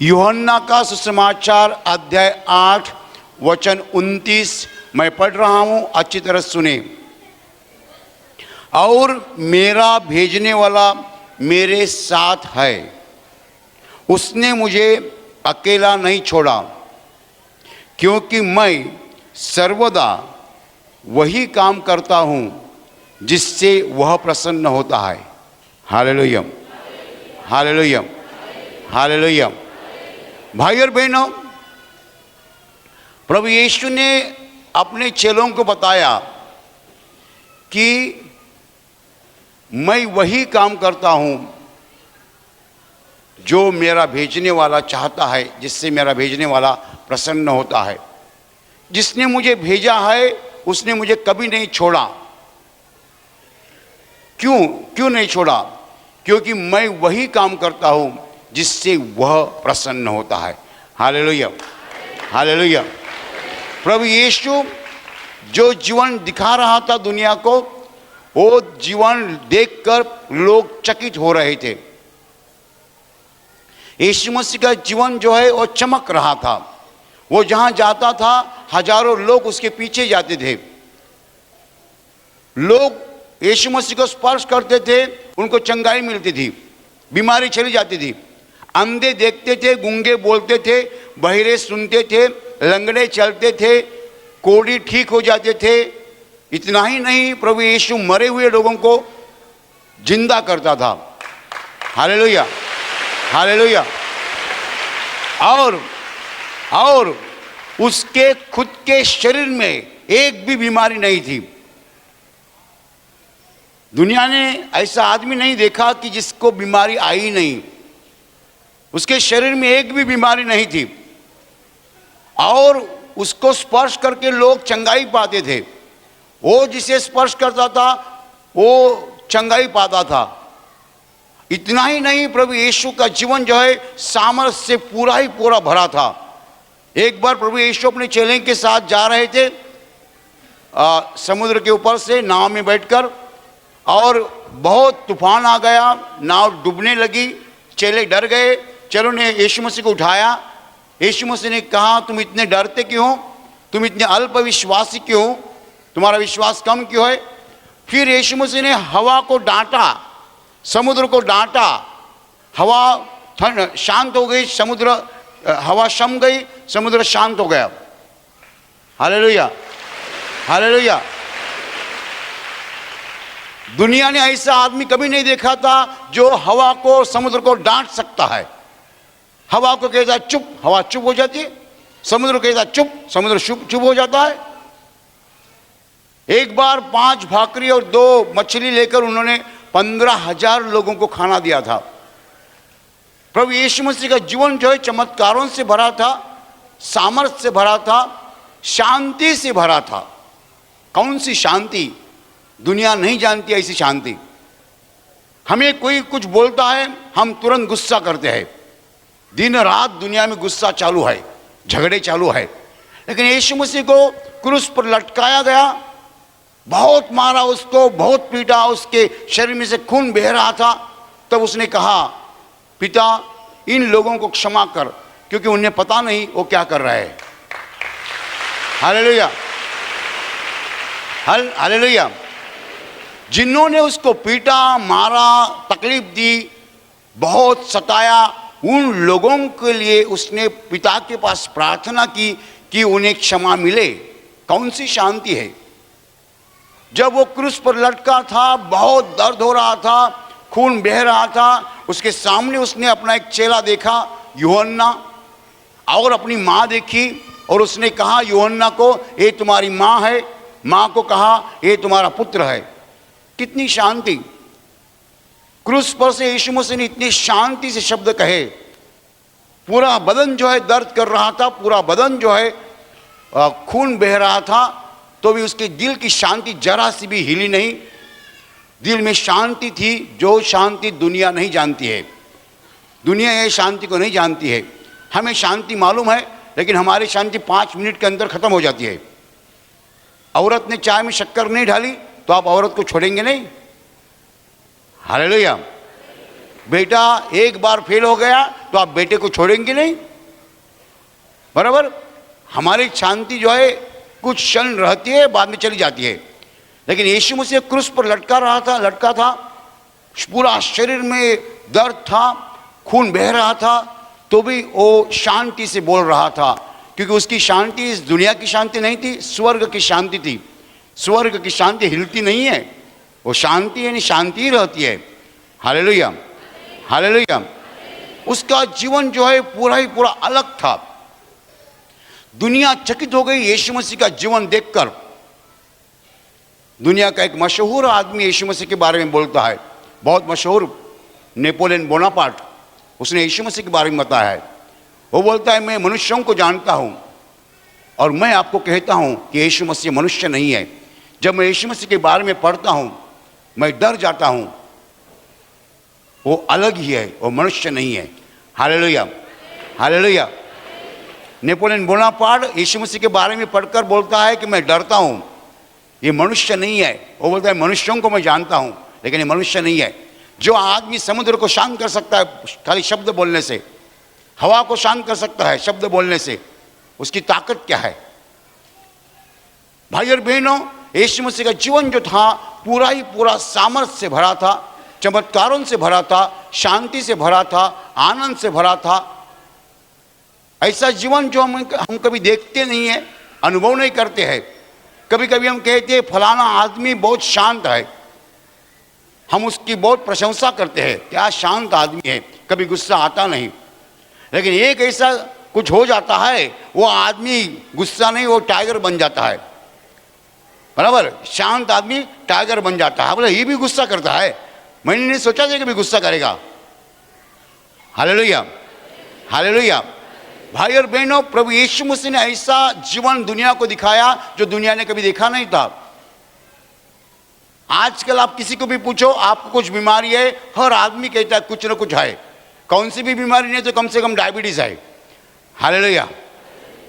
यूहन्ना का सुसमाचार अध्याय 8 वचन 29 मैं पढ़ रहा हूं, अच्छी तरह सुने। और मेरा भेजने वाला मेरे साथ है, उसने मुझे अकेला नहीं छोड़ा, क्योंकि मैं सर्वदा वही काम करता हूं जिससे वह प्रसन्न होता है। Hallelujah, hallelujah, hallelujah. भाई और बहनों, प्रभु यीशु ने अपने चेलों को बताया कि मैं वही काम करता हूं जो मेरा भेजने वाला चाहता है, जिससे मेरा भेजने वाला प्रसन्न होता है। जिसने मुझे भेजा है उसने मुझे कभी नहीं छोड़ा। क्यों नहीं छोड़ा? क्योंकि मैं वही काम करता हूं जिससे वह प्रसन्न होता है। Hallelujah, hallelujah. प्रभु यीशु जो जीवन दिखा रहा था दुनिया को, वो जीवन देखकर लोग चकित हो रहे थे। यीशु मसीह का जीवन जो है वो चमक रहा था। वो जहां जाता था हजारों लोग उसके पीछे जाते थे। लोग यीशु मसीह को स्पर्श करते थे, उनको चंगाई मिलती थी, बीमारी चली जाती थी। अंधे देखते थे, गूंगे बोलते थे, बहिरे सुनते थे, लंगड़े चलते थे, कोढ़ी ठीक हो जाते थे। इतना ही नहीं, प्रभु यीशु मरे हुए लोगों को जिंदा करता था। Hallelujah, hallelujah. और उसके खुद के शरीर में एक भी बीमारी नहीं थी। दुनिया ने ऐसा आदमी नहीं देखा कि जिसको बीमारी आई नहीं। उसके शरीर में एक भी बीमारी नहीं थी और उसको स्पर्श करके लोग चंगाई पाते थे। वो जिसे स्पर्श करता था वो चंगाई पाता था। इतना ही नहीं, प्रभु यीशु का जीवन जो है सामर्थ्य से पूरा ही पूरा भरा था। एक बार प्रभु यीशु अपने चेले के साथ जा रहे थे समुद्र के ऊपर से नाव में बैठकर, और बहुत तूफान आ गया, नाव डूबने लगी। चेले डर गए। चेलों ने यीशु मसीह को उठाया। यीशु मसीह ने कहा, तुम इतने डरते क्यों हो? तुम इतने अल्प विश्वासी क्यों हो? तुम्हारा विश्वास कम क्यों है? फिर यीशु मसीह ने हवा को डांटा, समुद्र को डांटा। हवा शांत हो गई, हवा शम गई, समुद्र शांत हो गया। Hallelujah, hallelujah. दुनिया ने ऐसा आदमी कभी नहीं देखा था जो हवा को, समुद्र को डांट सकता है। हवा को कहता चुप, हवा चुप हो जाती है। समुद्र कहता चुप, समुद्र चुप हो जाता है। एक बार 5 भाकरी और 2 मछली लेकर उन्होंने 15,000 लोगों को खाना दिया था। प्रभु यीशु मसीह का जीवन जो है चमत्कारों से भरा था, सामर्थ्य से भरा था, शांति से भरा था। कौन सी शांति? दुनिया नहीं जानती ऐसी शांति। हमें कोई कुछ बोलता है, हम तुरंत गुस्सा करते हैं। दिन रात दुनिया में गुस्सा चालू है, झगड़े चालू है। लेकिन यीशु मसीह को क्रूस पर लटकाया गया, बहुत मारा उसको, बहुत पीटा, उसके शरीर में से खून बह रहा था। तब उसने कहा, पिता इन लोगों को क्षमा कर, क्योंकि उन्हें पता नहीं वो क्या कर रहे हैं। Hallelujah, hallelujah. जिन्होंने उसको पीटा, मारा, तकलीफ दी, बहुत सताया, उन लोगों के लिए उसने पिता के पास प्रार्थना की कि उन्हें क्षमा मिले। कौन सी शांति है? जब वो क्रूस पर लटका था, बहुत दर्द हो रहा था, खून बह रहा था, उसके सामने उसने अपना एक चेला देखा, यूहन्ना, और अपनी माँ देखी, और उसने कहा यूहन्ना को, ये तुम्हारी माँ है। माँ को कहा, ये तुम्हारा पुत्र है। कितनी शांति! क्रूस पर से यीशु मसीह ने इतनी शांति से शब्द कहे। पूरा बदन जो है दर्द कर रहा था, पूरा बदन जो है खून बह रहा था, तो भी उसके दिल की शांति जरा सी भी हिली नहीं। दिल में शांति थी, जो शांति दुनिया नहीं जानती है। दुनिया ये शांति को नहीं जानती है। हमें शांति मालूम है, लेकिन हमारी शांति 5 मिनट के अंदर खत्म हो जाती है। औरत ने चाय में शक्कर नहीं डाली तो आप औरत को छोड़ेंगे नहीं। हालेलुया। बेटा एक बार फेल हो गया तो आप बेटे को छोड़ेंगे नहीं, बराबर। हमारी शांति जो है कुछ क्षण रहती है, बाद में चली जाती है। लेकिन यीशु मसीह क्रूस पर लटका था, पूरा शरीर में दर्द था, खून बह रहा था, तो भी वो शांति से बोल रहा था, क्योंकि उसकी शांति इस दुनिया की शांति नहीं थी, स्वर्ग की शांति थी। स्वर्ग की शांति हिलती नहीं है, वो शांति यानी शांति ही रहती है। Hallelujah, hallelujah. उसका जीवन जो है पूरा ही पूरा अलग था। दुनिया चकित हो गई यीशु मसीह का जीवन देखकर। दुनिया का एक मशहूर आदमी यीशु मसीह के बारे में बोलता है, बहुत मशहूर, नेपोलियन बोनापार्ट, उसने यीशु मसीह के बारे में बताया है। वो बोलता है, मैं मनुष्यों को जानता हूँ और मैं आपको कहता हूँ कि यीशु मसीह मनुष्य नहीं है। जब मैं यीशु मसीह के बारे में पढ़ता हूँ मैं डर जाता हूँ, वो अलग ही है, वो मनुष्य नहीं है। Hallelujah, hallelujah. नेपोलियन बोनापार्ट यीशु मसीह के बारे में पढ़कर बोलता है कि मैं डरता हूँ, ये मनुष्य नहीं है। वो बोलता है, मनुष्यों को मैं जानता हूँ लेकिन ये मनुष्य नहीं है। जो आदमी समुद्र को शांत कर सकता है खाली शब्द बोलने से, हवा को शांत कर सकता है शब्द बोलने से, उसकी ताकत क्या है? भाई और बहनों, यीशु मसीह का जीवन जो था पूरा ही पूरा सामर्थ्य से भरा था, चमत्कारों से भरा था, शांति से भरा था, आनंद से भरा था। ऐसा जीवन जो हम कभी देखते नहीं है, अनुभव नहीं करते हैं। कभी कभी हम कहते हैं फलाना आदमी बहुत शांत है, हम उसकी बहुत प्रशंसा करते हैं, क्या शांत आदमी है, कभी गुस्सा आता नहीं। लेकिन एक ऐसा कुछ हो जाता है, वो आदमी गुस्सा नहीं, वो टाइगर बन जाता है, बराबर। शांत आदमी टाइगर बन जाता है। बोले ये भी गुस्सा करता है, मैंने नहीं सोचा था कि भी गुस्सा करेगा। Hallelujah, hallelujah. भाई और बहनों, प्रभु यीशु मसीह ने ऐसा जीवन दुनिया को दिखाया जो दुनिया ने कभी देखा नहीं था। आजकल आप किसी को भी पूछो आपको कुछ बीमारी है, हर आदमी कहता है कुछ ना कुछ है। कौन सी भी बीमारी नहीं तो कम से कम डायबिटीज है। Hallelujah,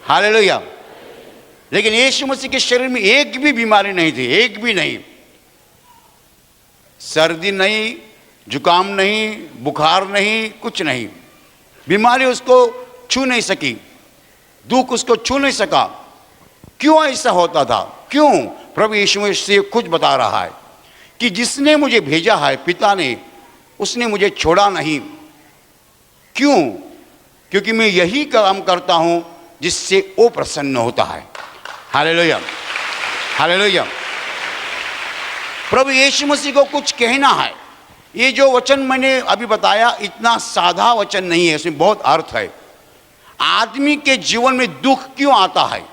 hallelujah. लेकिन यीशु मसीह के शरीर में एक भी बीमारी नहीं थी, एक भी नहीं। सर्दी नहीं, जुकाम नहीं, बुखार नहीं, कुछ नहीं। बीमारी उसको छू नहीं सकी, दुख उसको छू नहीं सका। क्यों ऐसा होता था? क्यों? प्रभु यीशु मसीह खुद बता रहा है कि जिसने मुझे भेजा है, पिता ने, उसने मुझे छोड़ा नहीं। क्यों? क्योंकि मैं यही काम करता हूं जिससे वो प्रसन्न होता है। Hallelujah, hallelujah. प्रभु यीशु मसीह को कुछ कहना है। ये जो वचन मैंने अभी बताया इतना साधा वचन नहीं है, इसमें बहुत अर्थ है। आदमी के जीवन में दुख क्यों आता है?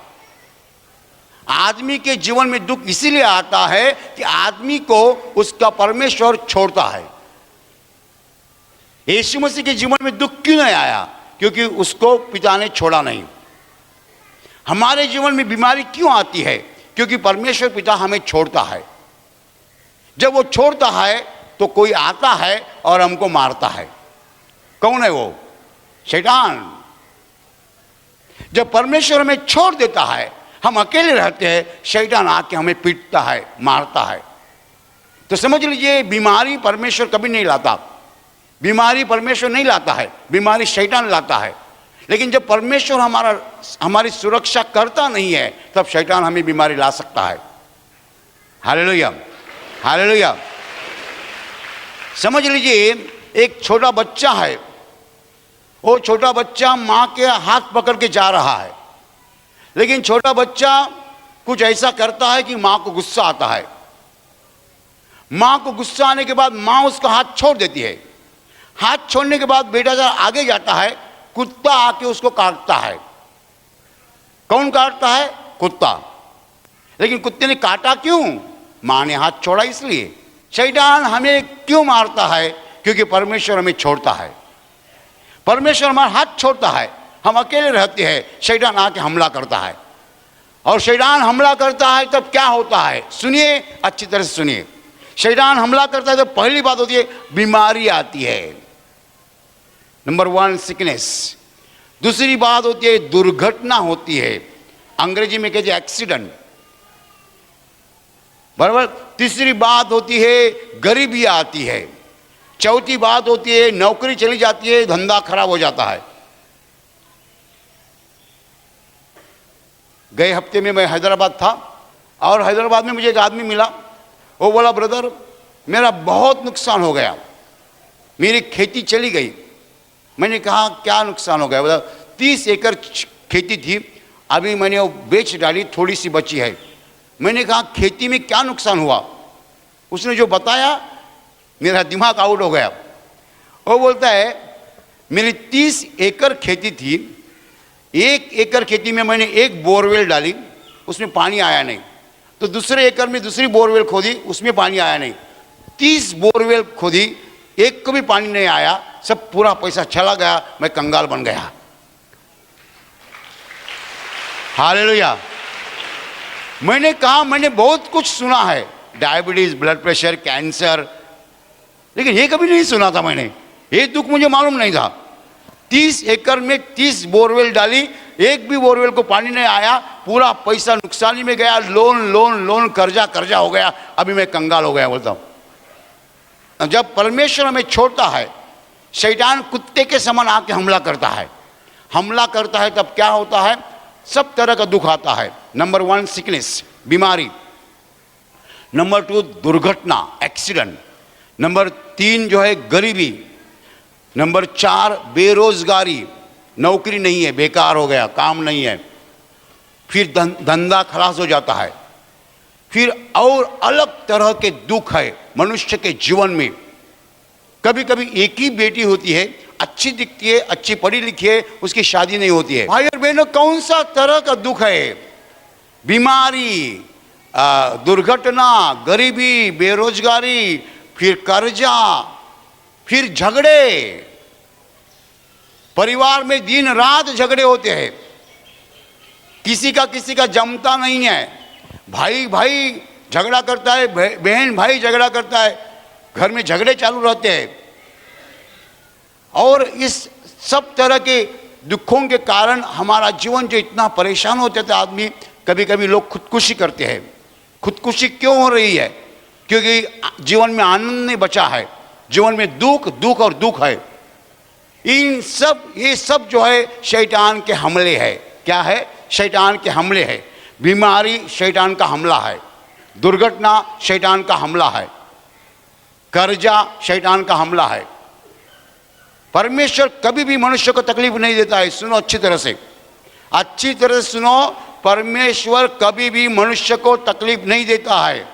आदमी के जीवन में दुख इसीलिए आता है कि आदमी को उसका परमेश्वर छोड़ता है। यीशु मसीह के जीवन में दुख क्यों नहीं आया? क्योंकि उसको पिता ने छोड़ा नहीं। हमारे जीवन में बीमारी क्यों आती है? क्योंकि परमेश्वर पिता हमें छोड़ता है। जब वो छोड़ता है तो कोई आता है और हमको मारता है। कौन है वो? शैतान। जब परमेश्वर हमें छोड़ देता है, हम अकेले रहते हैं, शैतान आके हमें पीटता है, मारता है। तो समझ लीजिए बीमारी परमेश्वर कभी नहीं लाता। बीमारी परमेश्वर नहीं लाता है, बीमारी शैतान लाता है। लेकिन जब परमेश्वर हमारी सुरक्षा करता नहीं है तब शैतान हमें बीमारी ला सकता है। Hallelujah, hallelujah. समझ लीजिए एक छोटा बच्चा है, वो छोटा बच्चा माँ के हाथ पकड़ के जा रहा है, लेकिन छोटा बच्चा कुछ ऐसा करता है कि माँ को गुस्सा आता है। माँ को गुस्सा आने के बाद माँ उसका हाथ छोड़ देती है। हाथ छोड़ने के बाद बेटा जब आगे जाता है, कुत्ता आके उसको काटता है। कौन काटता है? कुत्ता। लेकिन कुत्ते ने काटा क्यों? माँ ने हाथ छोड़ा इसलिए। शैतान हमें क्यों मारता है? क्योंकि परमेश्वर हमें छोड़ता है। परमेश्वर हमारा हाथ छोड़ता है, हम अकेले रहते हैं, शैतान आके हमला करता है। और शैतान हमला करता है तब क्या होता है? सुनिए, अच्छी तरह से सुनिए। शैतान हमला करता है तो पहली बात होती है बीमारी आती है। Number 1 sickness. दूसरी बात होती है दुर्घटना होती है, अंग्रेजी में कहते हैं एक्सीडेंट, बराबर। तीसरी बात होती है गरीबी आती है। चौथी बात होती है नौकरी चली जाती है, धंधा खराब हो जाता है। गए हफ्ते में मैं हैदराबाद था और हैदराबाद में मुझे एक आदमी मिला। वो बोला, ब्रदर मेरा बहुत नुकसान हो गया, मेरी खेती चली गई। मैंने कहा क्या नुकसान हो गया? बोला 30 एकड़ खेती थी, अभी मैंने वो बेच डाली, थोड़ी सी बची है। मैंने कहा खेती में क्या नुकसान हुआ? उसने जो बताया मेरा दिमाग आउट हो गया। वो बोलता है मेरी 30 एकड़ खेती थी, 1 एकड़ खेती में मैंने एक बोरवेल डाली, उसमें पानी आया नहीं। तो दूसरे एकड़ में दूसरी बोरवेल खोदी, उसमें पानी आया नहीं। 30 बोरवेल खोदी, एक को भी पानी नहीं आया, सब पूरा पैसा चला गया, मैं कंगाल बन गया। हालेलुया। मैंने कहा मैंने बहुत कुछ सुना है, डायबिटीज, ब्लड प्रेशर, कैंसर, लेकिन ये कभी नहीं सुना था मैंने, ये दुख मुझे मालूम नहीं था। 30 एकड़ में 30 बोरवेल डाली, एक भी बोरवेल को पानी नहीं आया, पूरा पैसा नुकसानी में गया, लोन लोन लोन, कर्जा कर्जा हो गया, अभी मैं कंगाल हो गया। बोलता हूं जब परमेश्वर हमें छोड़ता है, शैतान कुत्ते के समान आके हमला करता है। हमला करता है तब क्या होता है? सब तरह का दुख आता है। नंबर 1 सिकनेस, बीमारी। नंबर 2 दुर्घटना, एक्सीडेंट। नंबर 3 जो है गरीबी। नंबर 4 बेरोजगारी, नौकरी नहीं है, बेकार हो गया, काम नहीं है। फिर धंधा खलास हो जाता है। फिर और अलग तरह के दुख है मनुष्य के जीवन में। कभी कभी एक ही बेटी होती है, अच्छी दिखती है, अच्छी पढ़ी लिखी है, उसकी शादी नहीं होती है। भाई और बहनों, कौन सा तरह का दुख है? बीमारी, दुर्घटना, गरीबी, बेरोजगारी, फिर कर्जा, फिर झगड़े। परिवार में दिन रात झगड़े होते हैं, किसी का जमता नहीं है। भाई भाई झगड़ा करता है, बहन भाई झगड़ा करता है, घर में झगड़े चालू रहते हैं। और इस सब तरह के दुखों के कारण हमारा जीवन जो इतना परेशान हो जाता है आदमी, कभी कभी लोग खुदकुशी करते हैं। खुदकुशी क्यों हो रही है? क्योंकि जीवन में आनंद नहीं बचा है, जीवन में दुख दुख और दुख है। ये सब जो है शैतान के हमले है। क्या है? शैतान के हमले है। बीमारी शैतान का हमला है, दुर्घटना शैतान का हमला है, कर्जा शैतान का हमला है। परमेश्वर कभी भी मनुष्य को तकलीफ नहीं देता है। सुनो अच्छी तरह से सुनो, परमेश्वर कभी भी मनुष्य को तकलीफ नहीं देता है।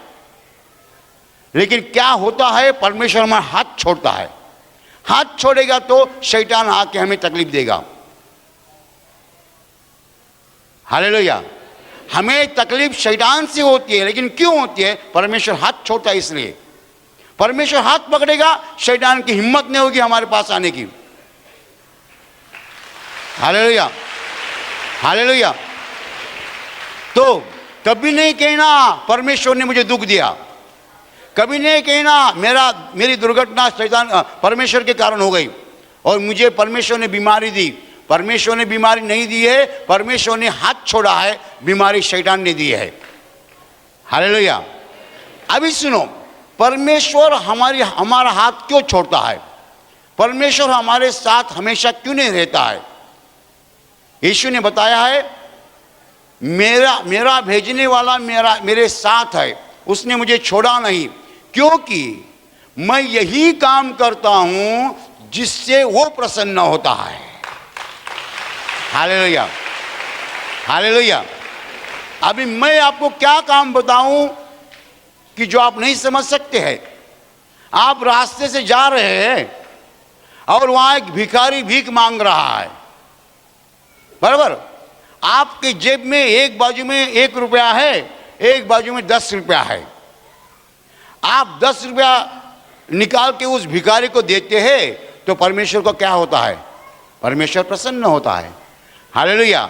लेकिन क्या होता है? परमेश्वर हमारा हाथ छोड़ता है। हाथ छोड़ेगा तो शैतान आके हमें तकलीफ देगा। हालेलुया। हमें तकलीफ शैतान से होती है, लेकिन क्यों होती है? परमेश्वर हाथ छोड़ता है इसलिए। परमेश्वर हाथ पकड़ेगा, शैतान की हिम्मत नहीं होगी हमारे पास आने की। Hallelujah, hallelujah. तो कभी नहीं कहना परमेश्वर ने मुझे दुख दिया, कभी नहीं कहना मेरी दुर्घटना शैतान परमेश्वर के कारण हो गई और मुझे परमेश्वर ने बीमारी दी। परमेश्वर ने बीमारी नहीं दी है, परमेश्वर ने हाथ छोड़ा है, बीमारी शैतान ने दी है। हालेलुया। अभी सुनो, परमेश्वर हमारा हाथ क्यों छोड़ता है? परमेश्वर हमारे साथ हमेशा क्यों नहीं रहता है? यीशु ने बताया है, मेरा भेजने वाला मेरे साथ है, उसने मुझे छोड़ा नहीं, क्योंकि मैं यही काम करता हूं जिससे वो प्रसन्न होता है। Hallelujah, hallelujah. अभी मैं आपको क्या काम बताऊं कि जो आप नहीं समझ सकते हैं। आप रास्ते से जा रहे हैं और वहां एक भिखारी भीख मांग रहा है, बराबर। आपके जेब में एक बाजू में 1 रुपया है, एक बाजू में 10 रुपया है। आप 10 रुपया निकाल के उस भिखारी को देते हैं तो परमेश्वर को क्या होता है? परमेश्वर प्रसन्न होता है। हालेलुया।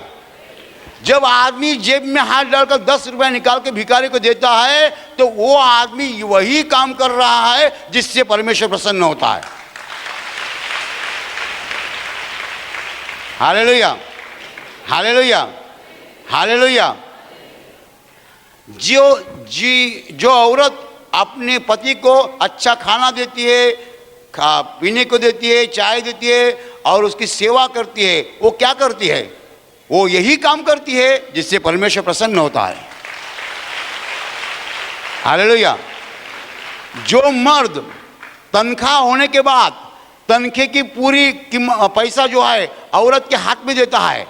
जब आदमी जेब में हाथ डालकर 10 रुपया निकाल के भिखारी को देता है तो वो आदमी वही काम कर रहा है जिससे परमेश्वर प्रसन्न होता है। Hallelujah, hallelujah, hallelujah. जो औरत अपने पति को अच्छा खाना देती है, खा पीने को देती है, चाय देती है और उसकी सेवा करती है। वो क्या करती है? वो यही काम करती है जिससे परमेश्वर प्रसन्न होता है। हालेलुया। जो मर्द तनख्वाह होने के बाद तनखे की पूरी पैसा जो है औरत के हाथ में देता है,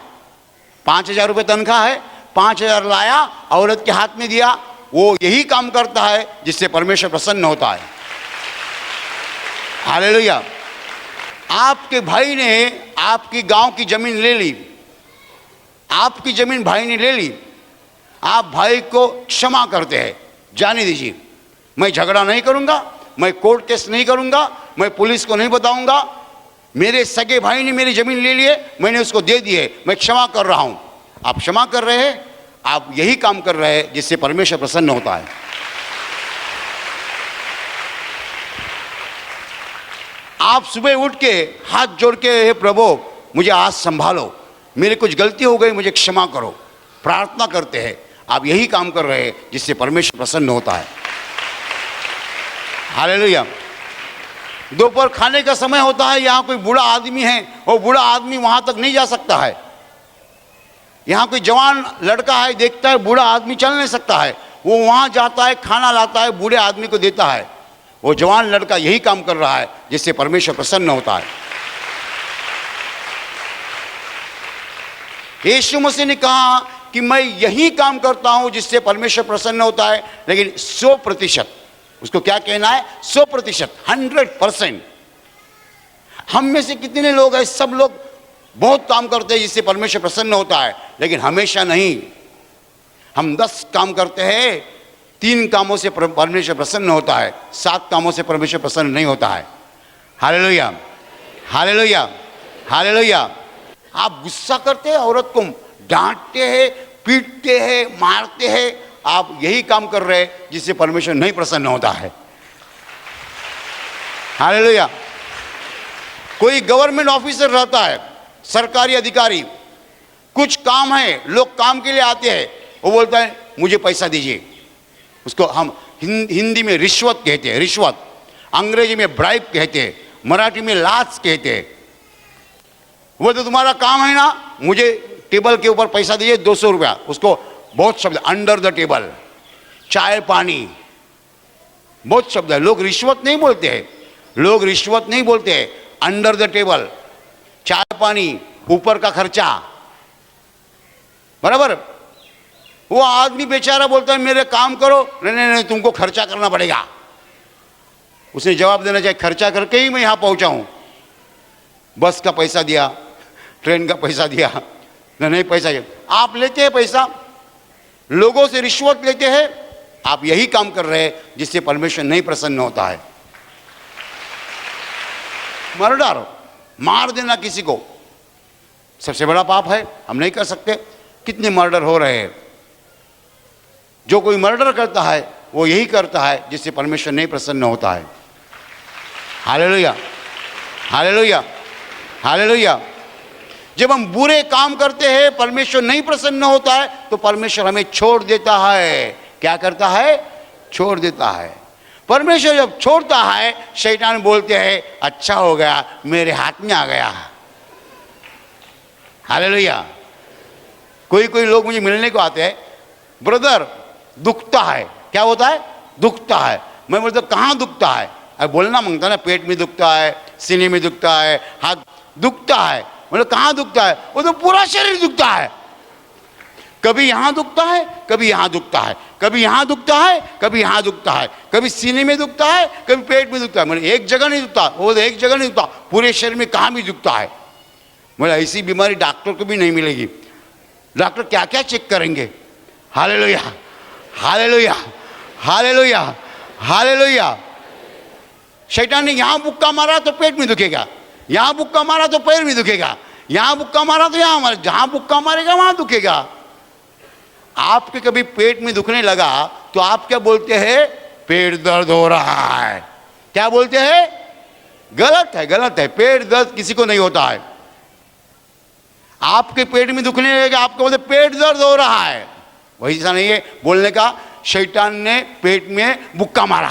5,000 रुपये तनख्वाह है, 5,000 लाया औरत के हाथ में दिया, वो यही काम करता है जिससे परमेश्वर प्रसन्न होता है। हालेलुया। आपके भाई ने आपकी गांव की जमीन ले ली, आपकी जमीन भाई ने ले ली, आप भाई को क्षमा करते हैं, जाने दीजिए, मैं झगड़ा नहीं करूंगा, मैं कोर्ट केस नहीं करूंगा, मैं पुलिस को नहीं बताऊंगा, मेरे सगे भाई ने मेरी जमीन ले लिए, मैंने उसको दे दी है, मैं क्षमा कर रहा हूं। आप क्षमा कर रहे हैं, आप यही काम कर रहे हैं जिससे परमेश्वर प्रसन्न होता है। आप सुबह उठ के हाथ जोड़ के, हे प्रभु मुझे आज संभालो, मेरी कुछ गलती हो गई, मुझे क्षमा करो, प्रार्थना करते हैं। आप यही काम कर रहे हैं जिससे परमेश्वर प्रसन्न होता है। हालेलुया। दोपहर खाने का समय होता है, यहाँ कोई बूढ़ा आदमी है, वो बूढ़ा आदमी वहां तक नहीं जा सकता है। यहाँ कोई जवान लड़का है, देखता है बूढ़ा आदमी चल नहीं सकता है, वो वहां जाता है, खाना लाता है, बूढ़े आदमी को देता है। वो जवान लड़का यही काम कर रहा है जिससे परमेश्वर प्रसन्न होता है। यीशु मसीह ने कहा कि मैं यही काम करता हूं जिससे परमेश्वर प्रसन्न होता है, लेकिन 100%, उसको क्या कहना है? 100%, 100%। हम में से कितने लोग हैं? सब लोग बहुत काम करते हैं जिससे परमेश्वर प्रसन्न होता है, लेकिन हमेशा नहीं। हम 10 काम करते हैं, 3 कामों से परमेश्वर प्रसन्न होता है, 7 कामों से परमेश्वर प्रसन्न नहीं होता है। Hallelujah, hallelujah, hallelujah. आप गुस्सा करते हैं, औरत को डांटते हैं, पीटते हैं, मारते हैं, आप यही काम कर रहे हैं जिससे परमेश्वर नहीं प्रसन्न होता है। हालेलुया। कोई गवर्नमेंट ऑफिसर रहता है, सरकारी अधिकारी, कुछ काम है, लोग काम के लिए आते हैं, वो बोलता है मुझे पैसा दीजिए, उसको हम हिंदी में रिश्वत कहते हैं, रिश्वत, अंग्रेजी में ब्राइब कहते हैं, मराठी में लाच कहते हैं। वो तो तुम्हारा काम है ना, मुझे टेबल के ऊपर पैसा दीजिए 200 रुपया, उसको बहुत शब्द, अंडर द टेबल, चाय पानी, बहुत शब्द है। लोग रिश्वत नहीं बोलते हैं, लोग रिश्वत नहीं बोलते हैं, अंडर द टेबल, चाय पानी, ऊपर का खर्चा, बराबर। वो आदमी बेचारा बोलता है मेरे काम करो, नहीं नहीं नहीं तुमको खर्चा करना पड़ेगा। उसने जवाब देना चाहिए खर्चा करके ही मैं यहां पहुंचा हूं, बस का पैसा दिया, ट्रेन का पैसा दिया, नहीं पैसा दिया। आप लेते हैं पैसा, लोगों से रिश्वत लेते हैं, आप यही काम कर रहे हैं जिससे परमेश्वर नहीं प्रसन्न होता है। मर्डर, मार देना किसी को सबसे बड़ा पाप है, हम नहीं कर सकते। कितने मर्डर हो रहे हैं। जो कोई मर्डर करता है वो यही करता है जिससे परमेश्वर नहीं प्रसन्न होता है। Hallelujah, hallelujah, hallelujah. जब हम बुरे काम करते हैं, परमेश्वर नहीं प्रसन्न होता है, तो परमेश्वर हमें छोड़ देता है। क्या करता है? छोड़ देता है। परमेश्वर जब छोड़ता है, शैतान बोलते हैं अच्छा हो गया, मेरे हाथ में आ गया। हालेलुया। कोई कोई लोग मुझे मिलने को आते हैं, ब्रदर दुखता है। क्या होता है? दुखता है। मैं बोलता कहाँ दुखता है? अब बोलना मांगता ना, पेट में दुखता है, सीने में दुखता है, हाथ दुखता है। मतलब कहाँ दुखता है? वो तो पूरा शरीर दुखता है। कभी यहाँ दुखता है, कभी यहाँ दुखता है, कभी यहाँ दुखता है, कभी यहाँ दुखता है, कभी सीने में दुखता है, कभी पेट में दुखता है। मतलब एक जगह नहीं दुखता, वो तो एक जगह नहीं दुखता, पूरे शरीर में कहाँ भी दुखता है। मतलब ऐसी बीमारी डॉक्टर को भी नहीं मिलेगी। डॉक्टर क्या क्या चेक करेंगे। Hallelujah, hallelujah, hallelujah, hallelujah. शैतान ने यहाँ बुक्का मारा तो पेट में दुखेगा, यहाँ बुक्का मारा तो पैर में दुखेगा, यहाँ बुक्का मारा तो यहाँ मारे, जहाँ बुक्का मारेगा वहाँ दुखेगा। आपके कभी पेट में दुखने लगा तो आप क्या बोलते हैं? पेट दर्द हो रहा है। क्या बोलते हैं? गलत है, गलत है। पेट दर्द किसी को नहीं होता है। आपके पेट में दुखने लगेगा, आपको बोलते पेट दर्द हो रहा है। वही ऐसा नहीं है बोलने का, शैतान ने पेट में बुक्का मारा।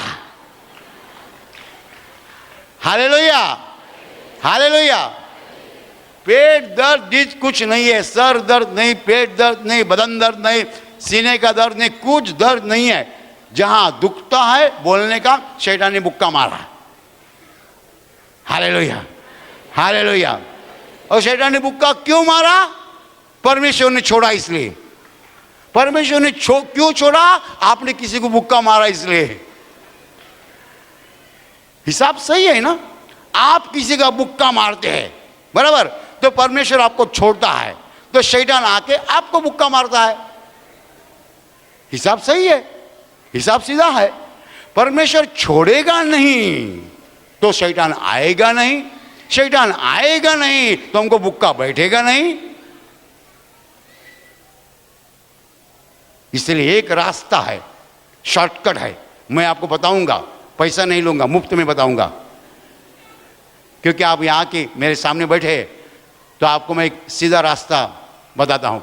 Hallelujah, hallelujah. पेट दर्द जिस कुछ नहीं है, सर दर्द नहीं, पेट दर्द नहीं, बदन दर्द नहीं, सीने का दर्द नहीं, कुछ दर्द नहीं है। जहां दुखता है बोलने का, शैतान ने मुक्का मारा। Hallelujah, hallelujah. और शैतान ने मुक्का क्यों मारा? परमेश्वर ने छोड़ा इसलिए। परमेश्वर ने क्यों छोड़ा? आपने किसी को मुक्का मारा इसलिए। हिसाब सही है ना? आप किसी का मुक्का मारते हैं, बराबर, तो परमेश्वर आपको छोड़ता है, तो शैतान आके आपको मुक्का मारता है। हिसाब सही है, हिसाब सीधा है। परमेश्वर छोड़ेगा नहीं तो शैतान आएगा नहीं, शैतान आएगा नहीं तो हमको मुक्का बैठेगा नहीं। इसलिए एक रास्ता है, शॉर्टकट है, मैं आपको बताऊंगा, पैसा नहीं लूंगा, मुफ्त में बताऊंगा, क्योंकि आप यहां के मेरे सामने बैठे हैं, तो आपको मैं एक सीधा रास्ता बताता हूं।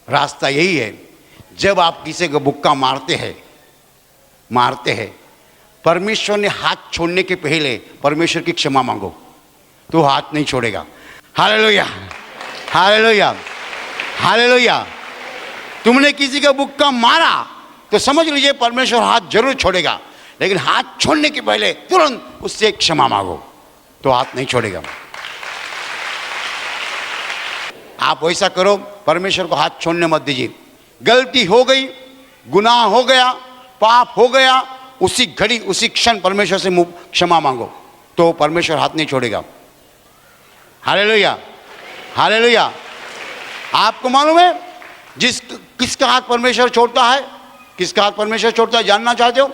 रास्ता यही है, जब आप किसी को मुक्का मारते हैं, परमेश्वर ने हाथ छोड़ने के पहले परमेश्वर की क्षमा मांगो, तो हाथ नहीं छोड़ेगा। Hallelujah, hallelujah, hallelujah. तुमने किसी का मुक्का मारा तो समझ लीजिए परमेश्वर हाथ जरूर छोड़ेगा, लेकिन हाथ छोड़ने के पहले तुरंत उससे क्षमा मांगो, तो हाथ नहीं छोड़ेगा। आप वैसा करो, परमेश्वर को हाथ छोड़ने मत दीजिए। गलती हो गई, गुनाह हो गया, पाप हो गया, उसी घड़ी उसी क्षण परमेश्वर से क्षमा मांगो, तो परमेश्वर हाथ नहीं छोड़ेगा। Hallelujah, hallelujah. आपको मालूम है किसका हाथ परमेश्वर छोड़ता है? किसका हाथ परमेश्वर छोड़ता है, जानना चाहते हो?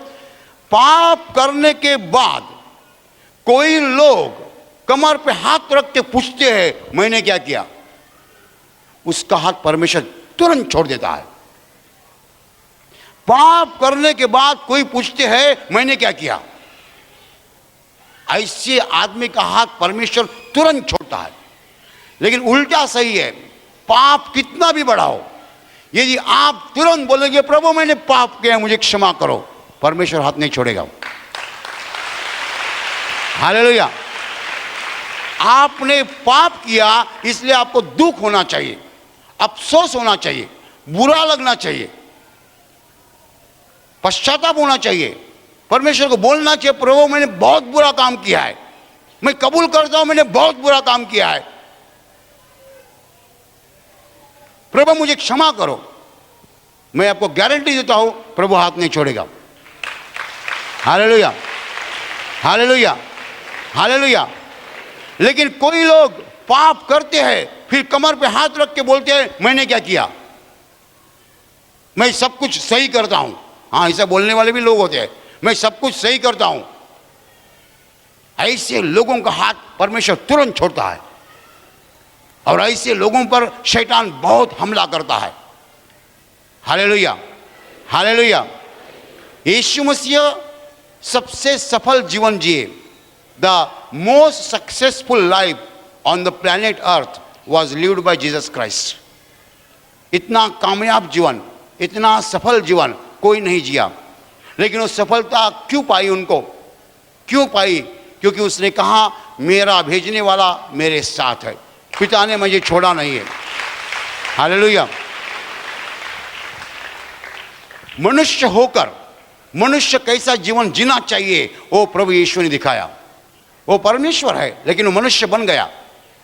पाप करने के बाद कोई लोग कमर पे हाथ रख के पूछते हैं मैंने क्या किया, उसका हाथ परमेश्वर तुरंत छोड़ देता है। पाप करने के बाद कोई पूछते हैं मैंने क्या किया, ऐसे आदमी का हाथ परमेश्वर तुरंत छोड़ता है। लेकिन उल्टा सही है, पाप कितना भी बड़ा हो, यदि आप तुरंत बोलेंगे प्रभु मैंने पाप किया मुझे क्षमा करो, परमेश्वर हाथ नहीं छोड़ेगा। हालेलुया। आपने पाप किया इसलिए आपको दुख होना चाहिए, अफसोस होना चाहिए, बुरा लगना चाहिए, पश्चाताप होना चाहिए, परमेश्वर को बोलना चाहिए प्रभु मैंने बहुत बुरा काम किया है, मैं कबूल करता हूं मैंने बहुत बुरा काम किया है, प्रभु मुझे क्षमा करो। मैं आपको गारंटी देता हूं प्रभु हाथ नहीं छोड़ेगा। Hallelujah, hallelujah, hallelujah. लेकिन कोई लोग पाप करते हैं फिर कमर पे हाथ रख के बोलते हैं मैंने क्या किया, मैं सब कुछ सही करता हूं। हाँ, ऐसा बोलने वाले भी लोग होते हैं, मैं सब कुछ सही करता हूं। ऐसे लोगों का हाथ परमेश्वर तुरंत छोड़ता है, और ऐसे लोगों पर शैतान बहुत हमला करता है। Hallelujah, hallelujah. यीशु मसीह सबसे सफल जीवन जिए। The most successful life on the planet earth was lived bye Jesus Christ. इतना कामयाब जीवन, इतना सफल जीवन कोई नहीं जिया। लेकिन वो सफलता क्यों पाई उनको? क्यों पाई? क्योंकि उसने कहा मेरा भेजने वाला मेरे साथ है, पिता ने मुझे छोड़ा नहीं है। हालेलुया। मनुष्य होकर मनुष्य कैसा जीवन जीना चाहिए वो प्रभु यीशु ने दिखाया। वो परमेश्वर है लेकिन वो मनुष्य बन गया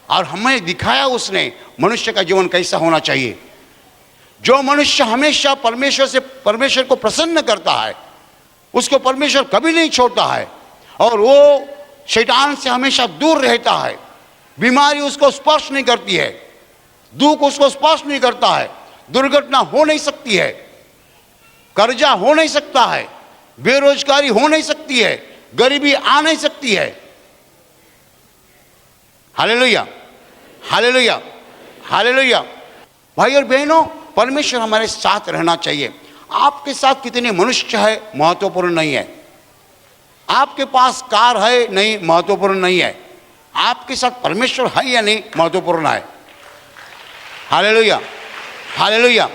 और हमें दिखाया उसने मनुष्य का जीवन कैसा होना चाहिए। जो मनुष्य हमेशा परमेश्वर को प्रसन्न करता है उसको परमेश्वर कभी नहीं छोड़ता है, और वो शैतान से हमेशा दूर रहता है। बीमारी उसको स्पर्श नहीं करती है, दुख उसको स्पर्श नहीं करता है, दुर्घटना हो नहीं सकती है, कर्जा हो नहीं सकता है, बेरोजगारी हो नहीं सकती है, गरीबी आ नहीं सकती है। Hallelujah, hallelujah, hallelujah. भाई और बहनों, परमेश्वर हमारे साथ रहना चाहिए। आपके साथ कितने मनुष्य है महत्वपूर्ण नहीं है, आपके पास कार है नहीं महत्वपूर्ण नहीं है, आपके साथ परमेश्वर है या नहीं महत्वपूर्ण है। Hallelujah, hallelujah.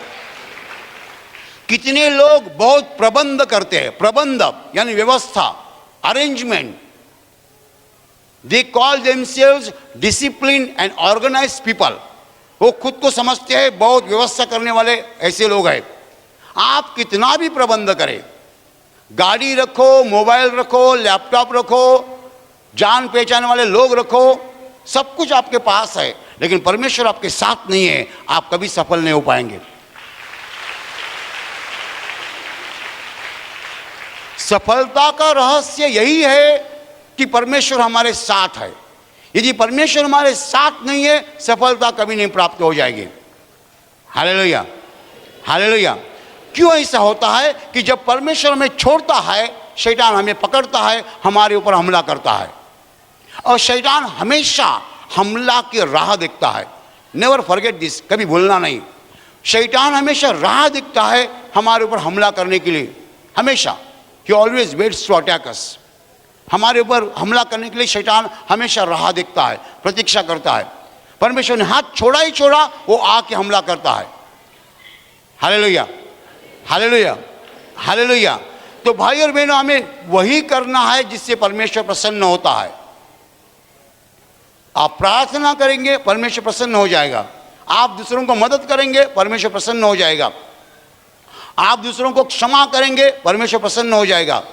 कितने लोग बहुत प्रबंध करते हैं, प्रबंध यानी व्यवस्था, arrangement. They call themselves disciplined and organized people. वो खुद को समझते हैं बहुत व्यवस्था करने वाले ऐसे लोग हैं. आप कितना भी प्रबंध करें, गाड़ी रखो, मोबाइल रखो, लैपटॉप रखो, जान पहचान वाले लोग रखो, सब कुछ आपके पास है, लेकिन परमेश्वर आपके साथ नहीं है, आप कभी सफल नहीं हो पाएंगे. सफलता का रहस्य यही है कि परमेश्वर हमारे साथ है. यदि परमेश्वर हमारे साथ नहीं है, सफलता कभी नहीं प्राप्त हो जाएगी. Hallelujah, hallelujah. क्यों ऐसा होता है कि जब परमेश्वर हमें छोड़ता है, शैतान हमें पकड़ता है, हमारे ऊपर हमला करता है. और शैतान हमेशा हमला की राह देखता है. नेवर फॉरगेट दिस, कभी भूलना नहीं. शैतान हमेशा राह दिखता है हमारे ऊपर हमला करने के लिए. हमेशा ही always waits to attack us. हमारे ऊपर हमला करने के लिए शैतान हमेशा राह देखता है, प्रतीक्षा करता है. परमेश्वर ने हाथ छोड़ा ही छोड़ा, वो आके हमला करता है. Hallelujah, hallelujah, hallelujah. तो भाई और बहनों, हमें वही करना है जिससे परमेश्वर प्रसन्न होता है. आप प्रार्थना करेंगे, परमेश्वर प्रसन्न हो जाएगा. आप दूसरों को मदद करेंगे, परमेश्वर प्रसन्न हो जाएगा. आप दूसरों को क्षमा करेंगे, परमेश्वर प्रसन्न हो जाएगा.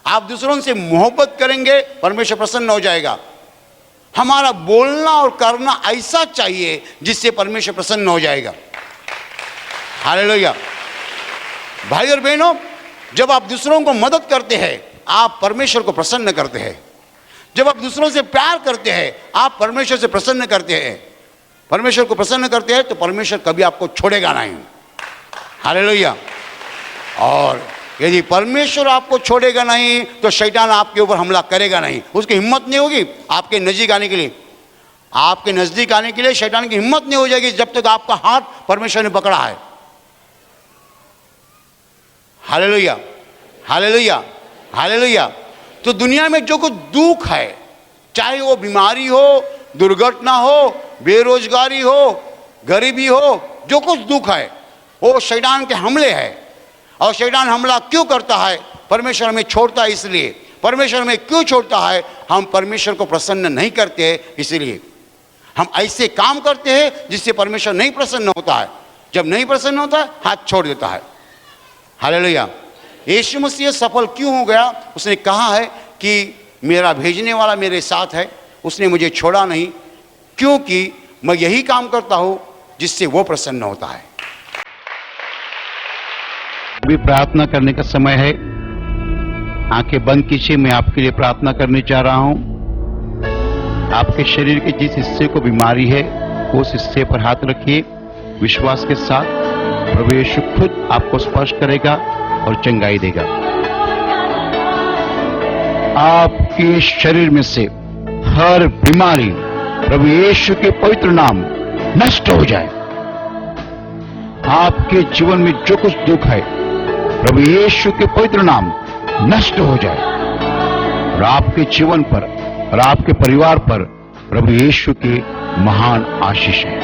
आप दूसरों से मोहब्बत करेंगे, परमेश्वर प्रसन्न हो जाएगा. हमारा बोलना और करना ऐसा चाहिए जिससे परमेश्वर प्रसन्न हो जाएगा. हालेलुया. भाई और बहनों, जब आप दूसरों को मदद करते हैं, आप परमेश्वर को प्रसन्न करते हैं. जब आप दूसरों से प्यार करते हैं, आप परमेश्वर से प्रसन्न करते हैं. परमेश्वर को प्रसन्न करते हैं तो परमेश्वर कभी आपको छोड़ेगा नहीं. हालेलुया. और यदि परमेश्वर आपको छोड़ेगा नहीं तो शैतान आपके ऊपर हमला करेगा नहीं. उसकी हिम्मत नहीं होगी आपके नजदीक आने के लिए. आपके नजदीक आने के लिए शैतान की हिम्मत नहीं हो जाएगी जब तक आपका हाथ परमेश्वर ने पकड़ा है. Hallelujah, hallelujah, hallelujah. तो दुनिया में जो कुछ दुख है, चाहे वो बीमारी हो, दुर्घटना हो, बेरोजगारी हो, गरीबी हो, जो कुछ दुख है वो शैतान के हमले हैं. और शैतान हमला क्यों करता है? परमेश्वर हमें छोड़ता है इसलिए. परमेश्वर हमें क्यों छोड़ता है? हम परमेश्वर को प्रसन्न नहीं करते इसलिए. हम ऐसे काम करते हैं जिससे परमेश्वर नहीं प्रसन्न होता है. जब नहीं प्रसन्न होता है, हाथ छोड़ देता है. हालेलुया. यीशु मसीह सफल क्यों हो गया? उसने कहा है कि मेरा भेजने वाला मेरे साथ है, उसने मुझे छोड़ा नहीं, क्योंकि मैं यही काम करता हूं जिससे वो प्रसन्न होता है. अभी प्रार्थना करने का समय है. आंखें बंद कीजिए. मैं आपके लिए प्रार्थना करने जा रहा हूं. आपके शरीर के जिस हिस्से को बीमारी है, उस हिस्से पर हाथ रखिए विश्वास के साथ. प्रभु यीशु खुद आपको स्पर्श करेगा और चंगाई देगा. आपके शरीर में से हर बीमारी प्रभु यीशु के पवित्र नाम नष्ट हो जाए. आपके जीवन में जो कुछ दुख है, प्रभु यीशु के पवित्र नाम नष्ट हो जाए. और आपके जीवन पर और आपके परिवार पर प्रभु यीशु की महान आशीष है.